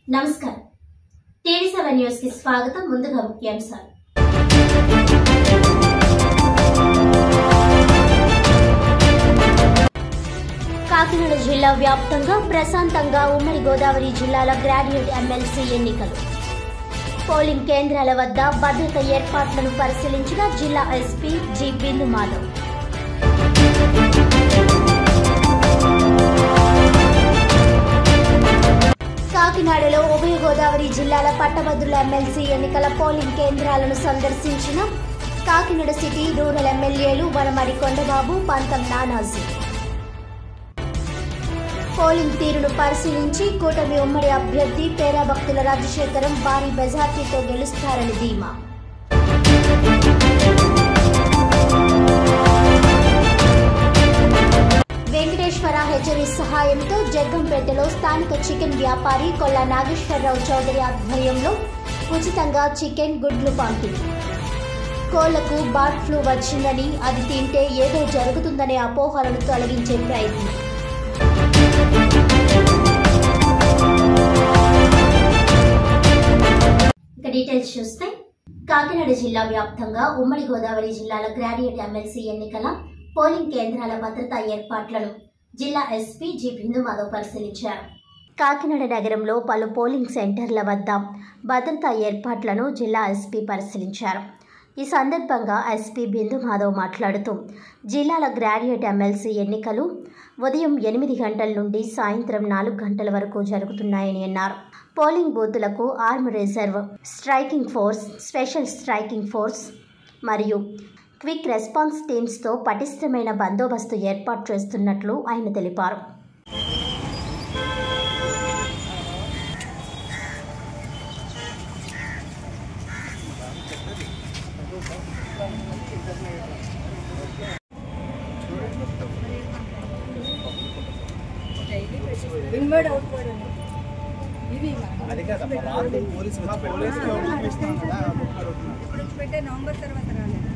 నమస్కారం. టీవీ7 న్యూస్ కి స్వాగతం. ముందుగా ముఖ్యాంశాలు. కాకినాడ జిల్లా వ్యాప్తంగా ప్రశాంతంగా ఉమ్మడి గోదావరి జిల్లాల గ్రాడ్యుయేట్ ఎమ్మెల్సీ ఎన్నికలు. పోలింగ్ కేంద్రాల వద్ద భద్రత ఏర్పాట్లను పరిశీలించిన జిల్లా ఎస్పీ జి బిందు మాధవ్. కాకినాడలో ఉభయ గోదావరి జిల్లాల పట్టభద్రుల ఎమ్మెల్సీ ఎన్నికల పోలింగ్ కేంద్రాలను సందర్శించిన కాకినాడ సిటీ రూరల్ ఎమ్మెల్యేలు వనమడి కొండబాబు, పంతం నానాజీ. పోలింగ్ తీరును పరిశీలించి కూటమి ఉమ్మడి అభ్యర్థి పేరాభక్తుల రాజశేఖరం భారీ మెజార్టీతో గెలుస్తారని ధీమా. వెంకటేశ్వర హెచ్చరి సహాయంతో జగ్గంపేటలో స్థానిక చికెన్ వ్యాపారి కొల్లా నాగేశ్వరరావు చౌదరి ఆధ్వర్యంలో ఉచితంగా చికెన్ గుడ్లు పంపిణీ. కోళ్లకు బర్డ్ ఫ్లూ వచ్చిందని, అది తింటే ఏదో జరుగుతుందనే అపోహలను తొలగించే ప్రయత్నం. డీటెయిల్స్ చూస్తే కాకినాడ జిల్లా వ్యాప్తంగా ఉమ్మడి గోదావరి జిల్లాల గ్రాడ్యుయేట్ ఎమ్మెల్సీ ఎన్నికల పోలింగ్ కేంద్రాల భద్రతా ఏర్పాట్లను జిల్లా ఎస్పీ జి బిందు మాధవ్ పరిశీలించారు. కాకినాడ నగరంలో పలు పోలింగ్ సెంటర్ల వద్ద భద్రతా ఏర్పాట్లను జిల్లా ఎస్పీ పరిశీలించారు. ఈ సందర్భంగా ఎస్పీ బిందు మాధవ్ మాట్లాడుతూ జిల్లాల గ్రాడ్యుయేట్ ఎమ్మెల్సీ ఎన్నికలు ఉదయం 8 గంటల నుండి సాయంత్రం 4 గంటల వరకు జరుగుతున్నాయని అన్నారు. పోలింగ్ బూతులకు arm reserve, striking force, special striking force మరియు క్విక్ రెస్పాన్స్ టీమ్స్తో పటిష్టమైన బందోబస్తు ఏర్పాటు చేస్తున్నట్లు ఆయన తెలిపారు. నవంబర్ తర్వాత రాలేదు.